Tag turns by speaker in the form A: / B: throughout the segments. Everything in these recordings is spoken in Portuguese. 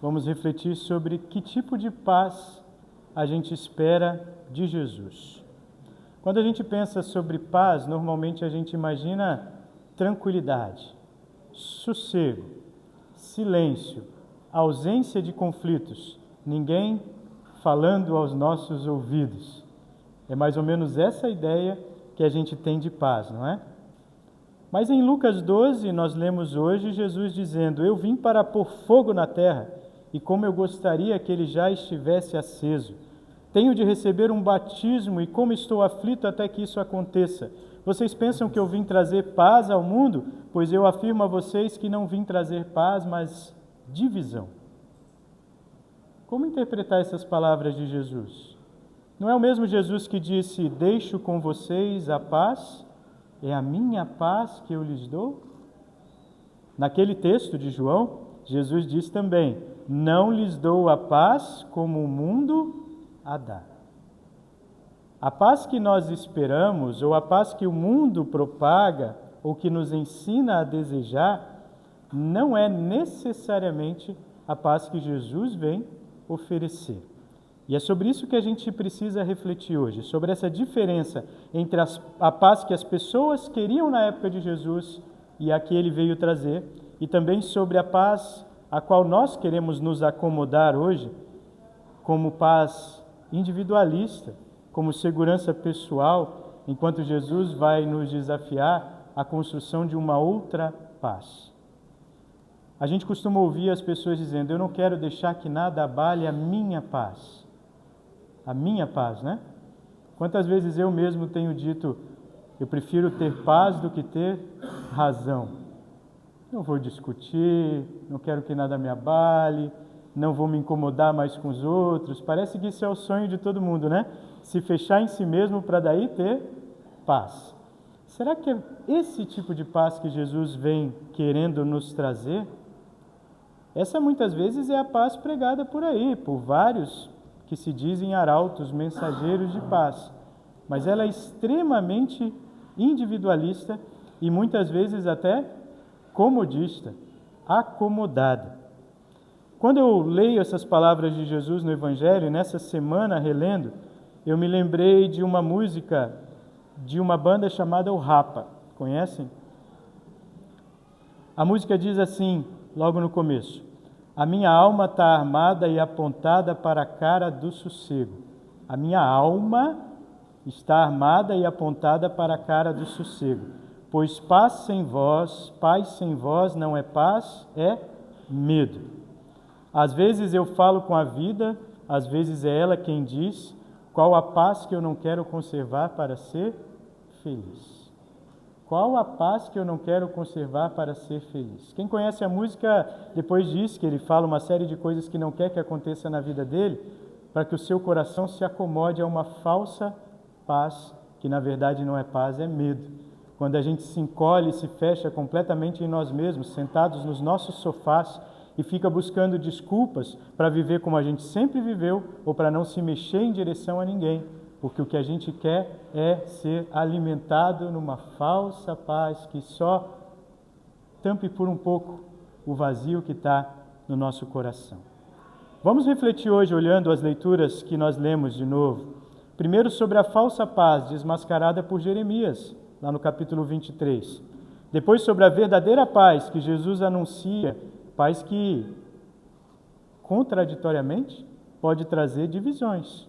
A: vamos refletir sobre que tipo de paz a gente espera de Jesus. Quando a gente pensa sobre paz, normalmente a gente imagina tranquilidade, sossego, silêncio, ausência de conflitos, ninguém falando aos nossos ouvidos. É mais ou menos essa ideia que a gente tem de paz, não é? Mas em Lucas 12, nós lemos hoje Jesus dizendo: eu vim para pôr fogo na terra, e como eu gostaria que ele já estivesse aceso. Tenho de receber um batismo, e como estou aflito até que isso aconteça. Vocês pensam que eu vim trazer paz ao mundo? Pois eu afirmo a vocês que não vim trazer paz, mas divisão. Como interpretar essas palavras de Jesus? Não é o mesmo Jesus que disse: deixo com vocês a paz? É a minha paz que eu lhes dou? Naquele texto de João, Jesus diz também: não lhes dou a paz como o mundo a dá. A paz que nós esperamos, ou a paz que o mundo propaga, ou que nos ensina a desejar, não é necessariamente a paz que Jesus vem oferecer. E é sobre isso que a gente precisa refletir hoje, sobre essa diferença entre a paz que as pessoas queriam na época de Jesus e a que ele veio trazer, e também sobre a paz a qual nós queremos nos acomodar hoje, como paz individualista, como segurança pessoal, enquanto Jesus vai nos desafiar à construção de uma outra paz. A gente costuma ouvir as pessoas dizendo: eu não quero deixar que nada abale a minha paz. A minha paz, né? Quantas vezes eu mesmo tenho dito: eu prefiro ter paz do que ter razão. Não vou discutir, não quero que nada me abale, não vou me incomodar mais com os outros. Parece que isso é o sonho de todo mundo, né? Se fechar em si mesmo para daí ter paz. Será que é esse tipo de paz que Jesus vem querendo nos trazer? Essa muitas vezes é a paz pregada por aí, por vários que se dizem arautos, mensageiros de paz. Mas ela é extremamente individualista e muitas vezes até comodista, acomodada. Quando eu leio essas palavras de Jesus no Evangelho, nessa semana relendo, eu me lembrei de uma música de uma banda chamada O Rapa. Conhecem? A música diz assim, logo no começo: a minha alma está armada e apontada para a cara do sossego. A minha alma está armada e apontada para a cara do sossego. Pois paz sem vós não é paz, é medo. Às vezes eu falo com a vida, às vezes é ela quem diz qual a paz que eu não quero conservar para ser feliz. Qual a paz que eu não quero conservar para ser feliz? Quem conhece a música depois diz que ele fala uma série de coisas que não quer que aconteça na vida dele, para que o seu coração se acomode a uma falsa paz, que na verdade não é paz, é medo. Quando a gente se encolhe e se fecha completamente em nós mesmos, sentados nos nossos sofás, e fica buscando desculpas para viver como a gente sempre viveu, ou para não se mexer em direção a ninguém. Porque o que a gente quer é ser alimentado numa falsa paz que só tampe por um pouco o vazio que está no nosso coração. Vamos refletir hoje, olhando as leituras que nós lemos de novo. Primeiro sobre a falsa paz desmascarada por Jeremias, lá no capítulo 23. Depois sobre a verdadeira paz que Jesus anuncia, paz que, contraditoriamente, pode trazer divisões.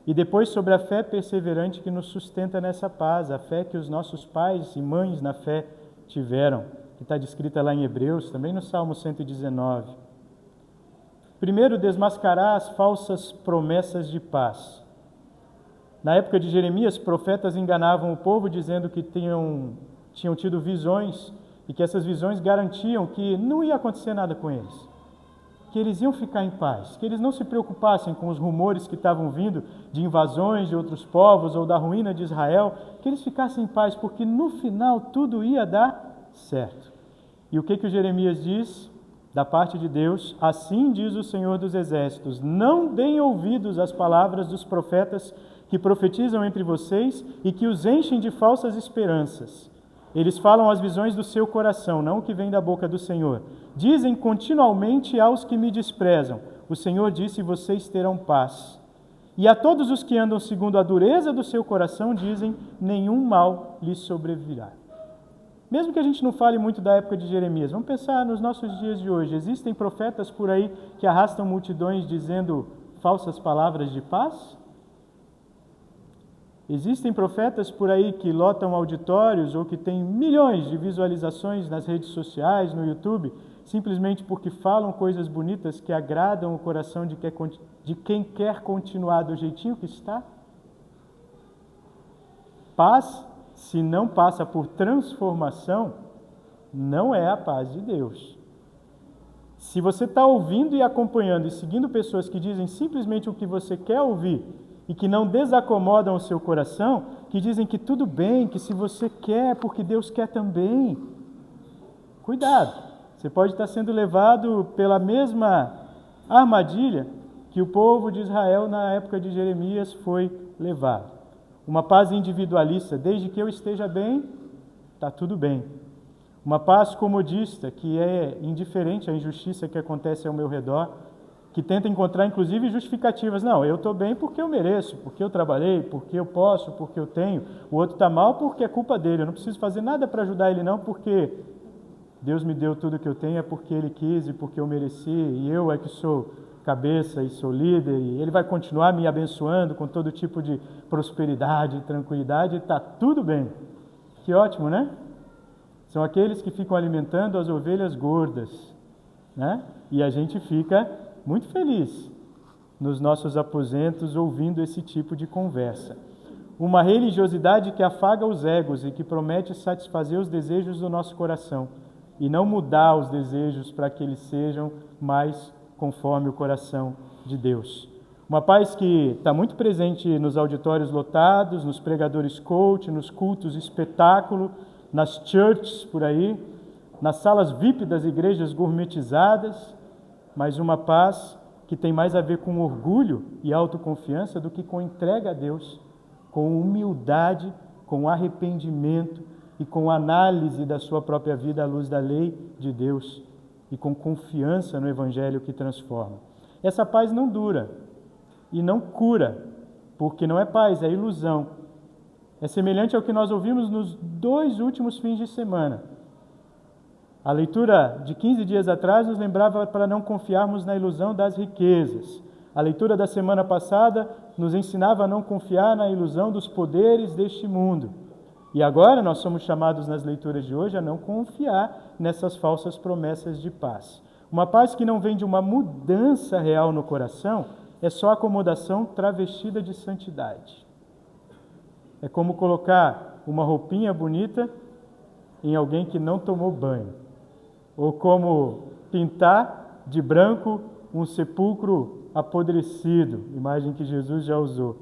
A: E depois sobre a fé perseverante que nos sustenta nessa paz, a fé que os nossos pais e mães na fé tiveram, que está descrita lá em Hebreus, também no Salmo 119. Primeiro, desmascarar as falsas promessas de paz. Na época de Jeremias, profetas enganavam o povo dizendo que tinham tido visões e que essas visões garantiam que não ia acontecer nada com eles, que eles iam ficar em paz, que eles não se preocupassem com os rumores que estavam vindo de invasões de outros povos ou da ruína de Israel, que eles ficassem em paz, porque no final tudo ia dar certo. E o que o Jeremias diz da parte de Deus? Assim diz o Senhor dos Exércitos: não deem ouvidos às palavras dos profetas que profetizam entre vocês e que os enchem de falsas esperanças. Eles falam as visões do seu coração, não o que vem da boca do Senhor. Dizem continuamente aos que me desprezam: o Senhor disse, vocês terão paz. E a todos os que andam segundo a dureza do seu coração, dizem, nenhum mal lhes sobrevirá. Mesmo que a gente não fale muito da época de Jeremias, vamos pensar nos nossos dias de hoje. Existem profetas por aí que arrastam multidões dizendo falsas palavras de paz? Existem profetas por aí que lotam auditórios ou que têm milhões de visualizações nas redes sociais, no YouTube, simplesmente porque falam coisas bonitas que agradam o coração de quem quer continuar do jeitinho que está? Paz, se não passa por transformação, não é a paz de Deus. Se você está ouvindo e acompanhando e seguindo pessoas que dizem simplesmente o que você quer ouvir e que não desacomodam o seu coração, que dizem que tudo bem, que se você quer, porque Deus quer também, cuidado, você pode estar sendo levado pela mesma armadilha que o povo de Israel na época de Jeremias foi levado. Uma paz individualista, desde que eu esteja bem, está tudo bem. Uma paz comodista, que é indiferente à injustiça que acontece ao meu redor, que tenta encontrar inclusive justificativas. Não, eu estou bem porque eu mereço, porque eu trabalhei, porque eu posso, porque eu tenho. O outro está mal porque é culpa dele. Eu não preciso fazer nada para ajudar ele não, porque Deus me deu tudo que eu tenho, é porque Ele quis e porque eu mereci, e eu é que sou cabeça e sou líder, e Ele vai continuar me abençoando com todo tipo de prosperidade e tranquilidade, e está tudo bem. Que ótimo, né? São aqueles que ficam alimentando as ovelhas gordas, né? E a gente fica muito feliz nos nossos aposentos ouvindo esse tipo de conversa. Uma religiosidade que afaga os egos e que promete satisfazer os desejos do nosso coração e não mudar os desejos para que eles sejam mais conforme o coração de Deus. Uma paz que está muito presente nos auditórios lotados, nos pregadores coach, nos cultos espetáculo, nas churches por aí, nas salas VIP das igrejas gourmetizadas, mas uma paz que tem mais a ver com orgulho e autoconfiança do que com entrega a Deus, com humildade, com arrependimento e com análise da sua própria vida à luz da lei de Deus e com confiança no Evangelho que transforma. Essa paz não dura e não cura, porque não é paz, é ilusão. É semelhante ao que nós ouvimos nos 2 últimos fins de semana. A leitura de 15 dias atrás nos lembrava para não confiarmos na ilusão das riquezas. A leitura da semana passada nos ensinava a não confiar na ilusão dos poderes deste mundo. E agora nós somos chamados nas leituras de hoje a não confiar nessas falsas promessas de paz. Uma paz que não vem de uma mudança real no coração, é só acomodação travestida de santidade. É como colocar uma roupinha bonita em alguém que não tomou banho. Ou como pintar de branco um sepulcro apodrecido, imagem que Jesus já usou.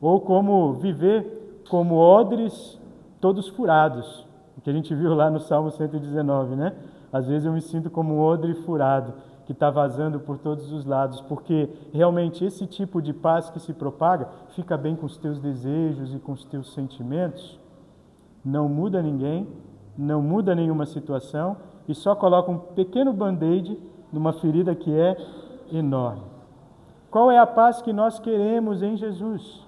A: Ou como viver como odres todos furados, que a gente viu lá no Salmo 119, né? Às vezes eu me sinto como um odre furado, que está vazando por todos os lados, porque realmente esse tipo de paz que se propaga, fica bem com os teus desejos e com os teus sentimentos, não muda ninguém, não muda nenhuma situação, e só coloca um pequeno band-aid numa ferida que é enorme. Qual é a paz que nós queremos em Jesus?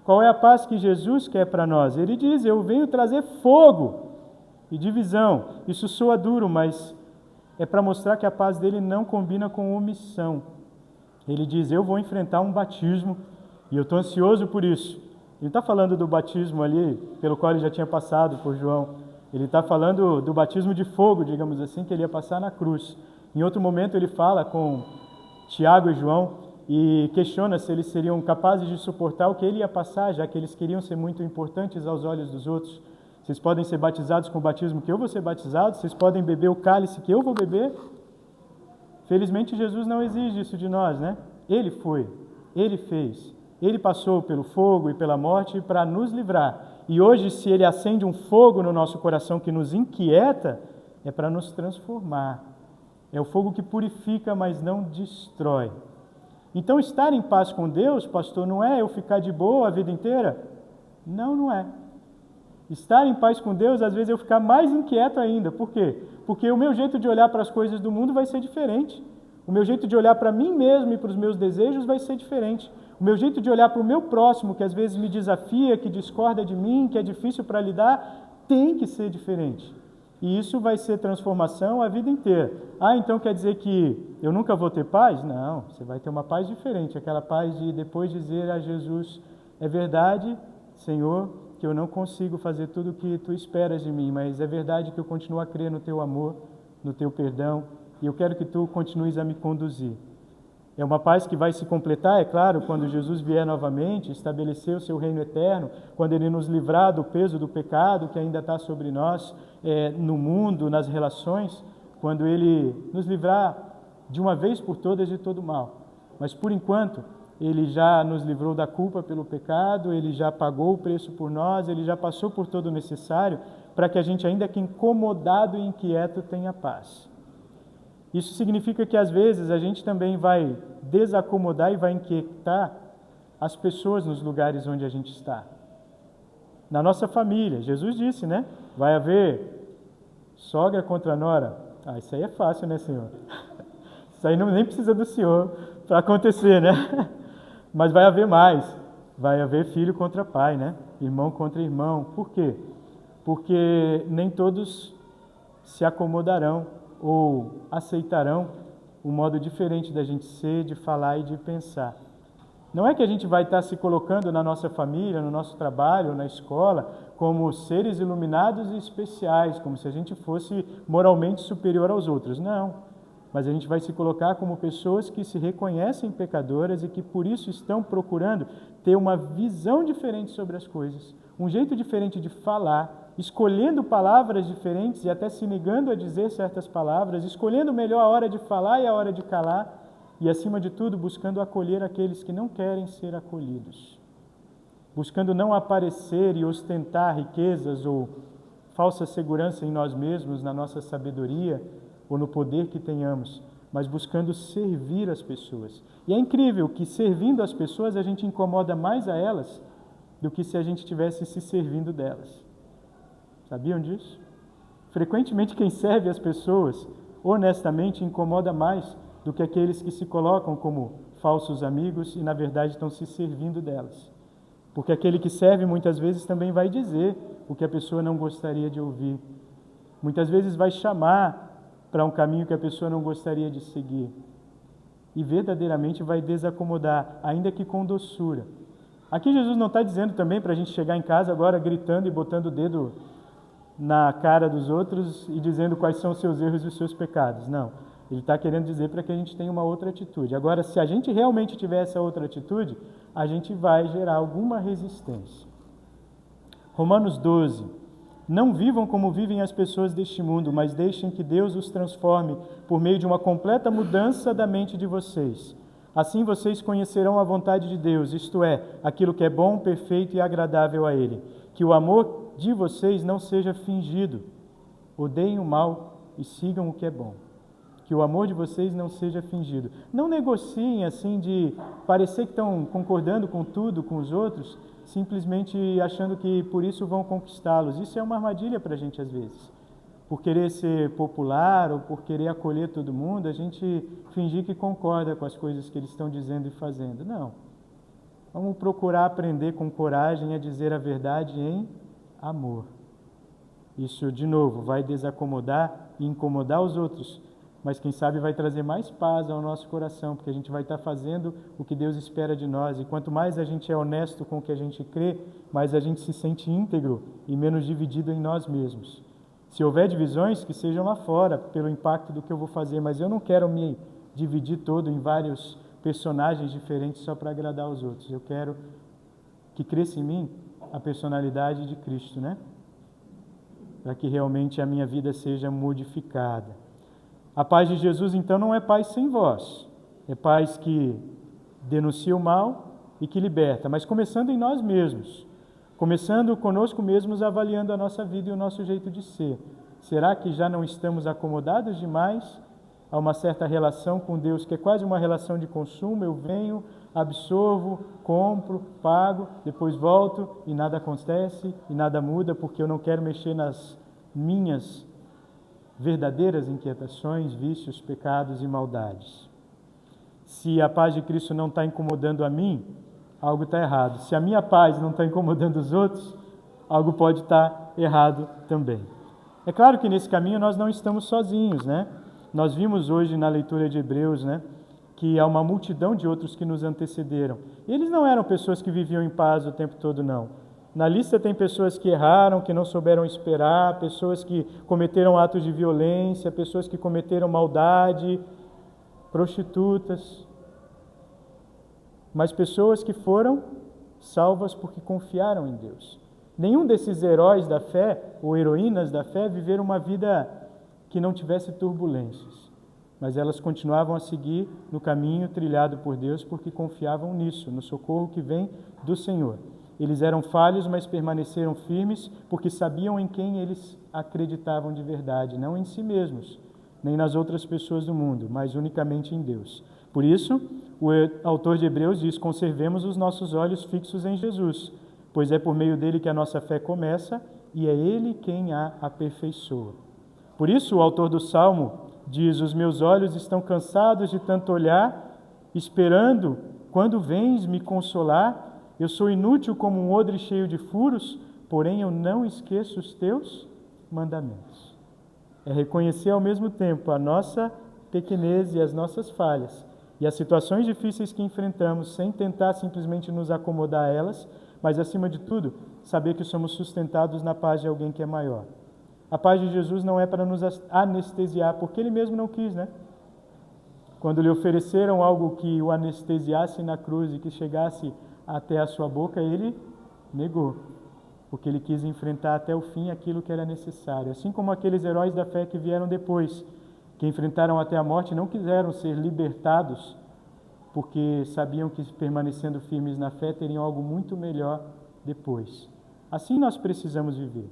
A: Qual é a paz que Jesus quer para nós? Ele diz, eu venho trazer fogo e divisão. Isso soa duro, mas é para mostrar que a paz dele não combina com omissão. Ele diz, eu vou enfrentar um batismo e eu estou ansioso por isso. Ele está falando do batismo ali, pelo qual ele já tinha passado por João. Ele está falando do batismo de fogo, digamos assim, que ele ia passar na cruz. Em outro momento ele fala com Tiago e João e questiona se eles seriam capazes de suportar o que ele ia passar, já que eles queriam ser muito importantes aos olhos dos outros. Vocês podem ser batizados com o batismo que eu vou ser batizado, vocês podem beber o cálice que eu vou beber. Felizmente Jesus não exige isso de nós, né? Ele foi, ele fez, ele passou pelo fogo e pela morte para nos livrar. E hoje, se ele acende um fogo no nosso coração que nos inquieta, é para nos transformar. É o fogo que purifica, mas não destrói. Então, estar em paz com Deus, pastor, não é eu ficar de boa a vida inteira? Não, não é. Estar em paz com Deus, às vezes eu ficar mais inquieto ainda. Por quê? Porque o meu jeito de olhar para as coisas do mundo vai ser diferente. O meu jeito de olhar para mim mesmo e para os meus desejos vai ser diferente. O meu jeito de olhar para o meu próximo, que às vezes me desafia, que discorda de mim, que é difícil para lidar, tem que ser diferente. E isso vai ser transformação a vida inteira. Ah, então quer dizer que eu nunca vou ter paz? Não, você vai ter uma paz diferente. Aquela paz de depois dizer a Jesus, é verdade, Senhor, que eu não consigo fazer tudo o que Tu esperas de mim, mas é verdade que eu continuo a crer no Teu amor, no Teu perdão, e eu quero que Tu continues a me conduzir. É uma paz que vai se completar, é claro, quando Jesus vier novamente, estabelecer o Seu reino eterno, quando Ele nos livrar do peso do pecado que ainda está sobre nós, no mundo, nas relações, quando Ele nos livrar de uma vez por todas de todo mal. Mas, por enquanto, Ele já nos livrou da culpa pelo pecado, Ele já pagou o preço por nós, Ele já passou por todo o necessário para que a gente, ainda que incomodado e inquieto, tenha paz. Isso significa que, às vezes, a gente também vai desacomodar e vai inquietar as pessoas nos lugares onde a gente está. Na nossa família, Jesus disse, né? Vai haver sogra contra nora. Ah, isso aí é fácil, né, Senhor? Isso aí nem precisa do Senhor para acontecer, né? Mas vai haver mais. Vai haver filho contra pai, né? Irmão contra irmão. Por quê? Porque nem todos se acomodarão ou aceitarão um modo diferente da gente ser, de falar e de pensar. Não é que a gente vai estar se colocando na nossa família, no nosso trabalho, na escola, como seres iluminados e especiais, como se a gente fosse moralmente superior aos outros. Não. Mas a gente vai se colocar como pessoas que se reconhecem pecadoras e que por isso estão procurando ter uma visão diferente sobre as coisas, um jeito diferente de falar, escolhendo palavras diferentes e até se negando a dizer certas palavras, escolhendo melhor a hora de falar e a hora de calar, e acima de tudo buscando acolher aqueles que não querem ser acolhidos, buscando não aparecer e ostentar riquezas ou falsa segurança em nós mesmos, na nossa sabedoria ou no poder que tenhamos, mas buscando servir as pessoas. E é incrível que servindo as pessoas a gente incomoda mais a elas do que se a gente estivesse se servindo delas. Sabiam disso? Frequentemente quem serve as pessoas, honestamente, incomoda mais do que aqueles que se colocam como falsos amigos e, na verdade, estão se servindo delas. Porque aquele que serve, muitas vezes, também vai dizer o que a pessoa não gostaria de ouvir. Muitas vezes vai chamar para um caminho que a pessoa não gostaria de seguir. E verdadeiramente vai desacomodar, ainda que com doçura. Aqui Jesus não está dizendo também para a gente chegar em casa agora gritando e botando o dedo na cara dos outros e dizendo quais são os seus erros e os seus pecados. Não. Ele está querendo dizer para que a gente tenha uma outra atitude. Agora, se a gente realmente tiver essa outra atitude, a gente vai gerar alguma resistência. Romanos 12. Não vivam como vivem as pessoas deste mundo, mas deixem que Deus os transforme por meio de uma completa mudança da mente de vocês. Assim vocês conhecerão a vontade de Deus, isto é, aquilo que é bom, perfeito e agradável a Ele. Que o amor de vocês não seja fingido. Odeiem o mal e sigam o que é bom. Que o amor de vocês não seja fingido. Não negociem assim de parecer que estão concordando com tudo, com os outros, simplesmente achando que por isso vão conquistá-los. Isso é uma armadilha para a gente às vezes. Por querer ser popular ou por querer acolher todo mundo, a gente fingir que concorda com as coisas que eles estão dizendo e fazendo. Não. Vamos procurar aprender com coragem a dizer a verdade em amor. Isso, de novo, vai desacomodar e incomodar os outros, mas quem sabe vai trazer mais paz ao nosso coração, porque a gente vai estar fazendo o que Deus espera de nós. E quanto mais a gente é honesto com o que a gente crê, mais a gente se sente íntegro e menos dividido em nós mesmos. Se houver divisões, que sejam lá fora, pelo impacto do que eu vou fazer, mas eu não quero me dividir todo em vários personagens diferentes só para agradar os outros. Eu quero que cresça em mim a personalidade de Cristo, né? Para que realmente a minha vida seja modificada. A paz de Jesus, então, não é paz sem voz. É paz que denuncia o mal e que liberta, mas começando em nós mesmos. Começando conosco mesmos, avaliando a nossa vida e o nosso jeito de ser. Será que já não estamos acomodados demais a uma certa relação com Deus, que é quase uma relação de consumo. Eu venho, absorvo, compro, pago, depois volto e nada acontece e nada muda, porque eu não quero mexer nas minhas verdadeiras inquietações, vícios, pecados e maldades. Se a paz de Cristo não está incomodando a mim, algo está errado. Se a minha paz não está incomodando os outros, algo pode estar errado também. É claro que nesse caminho nós não estamos sozinhos, né? Nós vimos hoje na leitura de Hebreus, né, que há uma multidão de outros que nos antecederam. E eles não eram pessoas que viviam em paz o tempo todo, não. Na lista tem pessoas que erraram, que não souberam esperar, pessoas que cometeram atos de violência, pessoas que cometeram maldade, prostitutas, mas pessoas que foram salvas porque confiaram em Deus. Nenhum desses heróis da fé ou heroínas da fé viveram uma vida que não tivesse turbulências, mas elas continuavam a seguir no caminho trilhado por Deus porque confiavam nisso, no socorro que vem do Senhor. Eles eram falhos, mas permaneceram firmes porque sabiam em quem eles acreditavam de verdade, não em si mesmos, nem nas outras pessoas do mundo, mas unicamente em Deus. Por isso, o autor de Hebreus diz: conservemos os nossos olhos fixos em Jesus, pois é por meio dele que a nossa fé começa e é ele quem a aperfeiçoa. Por isso, o autor do Salmo diz: os meus olhos estão cansados de tanto olhar, esperando quando vens me consolar. Eu sou inútil como um odre cheio de furos, porém eu não esqueço os teus mandamentos. É reconhecer ao mesmo tempo a nossa pequenez e as nossas falhas, e as situações difíceis que enfrentamos, sem tentar simplesmente nos acomodar a elas, mas acima de tudo, saber que somos sustentados na paz de alguém que é maior. A paz de Jesus não é para nos anestesiar, porque ele mesmo não quis, né? Quando lhe ofereceram algo que o anestesiasse na cruz e que chegasse até a sua boca, ele negou, porque ele quis enfrentar até o fim aquilo que era necessário. Assim como aqueles heróis da fé que vieram depois, que enfrentaram até a morte, não quiseram ser libertados, porque sabiam que permanecendo firmes na fé teriam algo muito melhor depois. Assim nós precisamos viver.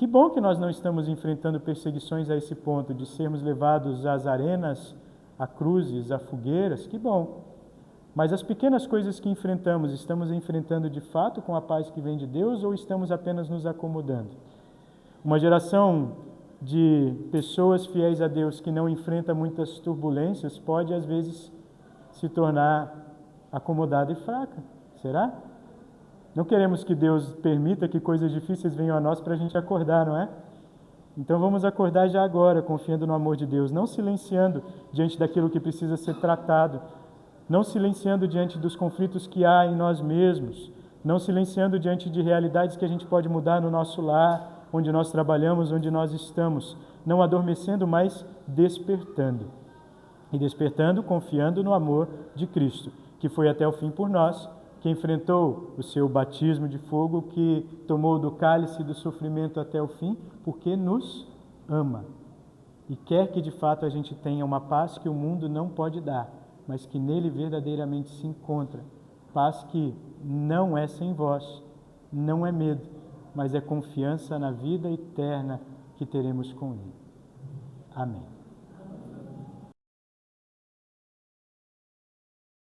A: Que bom que nós não estamos enfrentando perseguições a esse ponto, de sermos levados às arenas, a cruzes, a fogueiras, que bom. Mas as pequenas coisas que enfrentamos, estamos enfrentando de fato com a paz que vem de Deus ou estamos apenas nos acomodando? Uma geração de pessoas fiéis a Deus que não enfrenta muitas turbulências pode às vezes se tornar acomodada e fraca. Será? Não queremos que Deus permita que coisas difíceis venham a nós para a gente acordar, não é? Então vamos acordar já agora, confiando no amor de Deus, não silenciando diante daquilo que precisa ser tratado, não silenciando diante dos conflitos que há em nós mesmos, não silenciando diante de realidades que a gente pode mudar no nosso lar, onde nós trabalhamos, onde nós estamos, não adormecendo, mas despertando. E despertando, confiando no amor de Cristo, que foi até o fim por nós, que enfrentou o seu batismo de fogo, que tomou do cálice do sofrimento até o fim, porque nos ama. E quer que de fato a gente tenha uma paz que o mundo não pode dar, mas que nele verdadeiramente se encontra. Paz que não é sem vós, não é medo, mas é confiança na vida eterna que teremos com Ele. Amém.